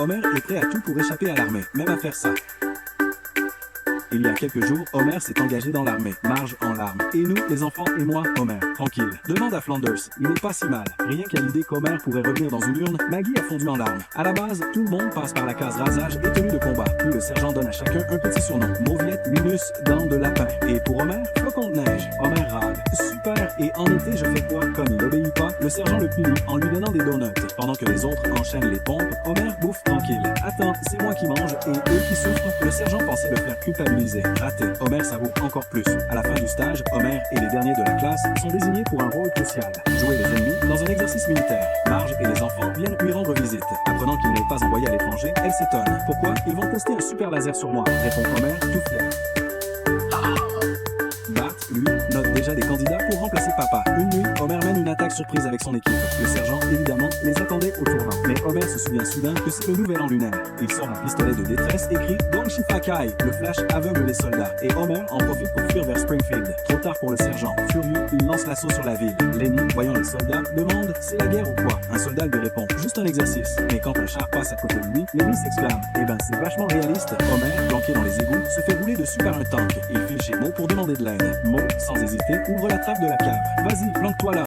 Homer est prêt à tout pour échapper à l'armée, même à faire ça. Il y a quelques jours, Homer s'est engagé dans l'armée, Marge en larmes. Et nous, les enfants et moi, Homer, tranquille. Demande à Flanders, il n'est pas si mal. Rien qu'à l'idée qu'Homer pourrait revenir dans une urne, Maggie a fondu en larmes. À la base, tout le monde passe par la case rasage et tenue de combat. Puis le sergent donne à chacun un petit surnom. Mauviette, Linus, dent de lapin. Et pour Homer, flocon de neige. Homer râle. Super, et en été, je fais quoi? Comme il obéit pas, le sergent le punit en lui donnant des donuts. Pendant que les autres enchaînent les pompes, Homer bouffe tranquille. Attends, c'est moi qui mange et eux qui souffrent. Le sergent pensait le faire culpabiliser. Raté. Homer savoure encore plus. À la fin du stage, Homer et les derniers de la classe sont désignés pour un rôle crucial. Jouer les ennemis dans un exercice militaire. Marge et les enfants viennent lui rendre visite. Apprenant qu'il n'est pas envoyé à l'étranger, elle s'étonne. Pourquoi? Ils vont tester un super laser sur moi, répond Homer, tout fier. Bart, lui, note déjà des candidats pour remplacer papa. Une nuit, Homer mène une attaque surprise avec son équipe. Le sergent, évidemment, les attendait au tournant. Mais Homer se souvient soudain que c'est le nouvel an lunaire. Il sort un pistolet de détresse et crie « Don Shifakai !» Le flash aveugle les soldats. Et Homer en profite pour fuir vers Springfield. Trop tard pour le sergent. Furieux, il lance l'assaut sur la ville. Lenny, voyant les soldats, demande « C'est la guerre ou quoi ?» Un soldat lui répond « Juste un exercice. » Mais quand un char passe à côté de lui, Lenny s'exclame « Eh ben, c'est vachement réaliste. » Homer, planqué dans les égouts, se fait rouler dessus par un tank. Il file chez Mo pour demander de l'aide. Mo, sans hésiter, ouvre la trappe de la cave. « Vas-y, planque-toi là. »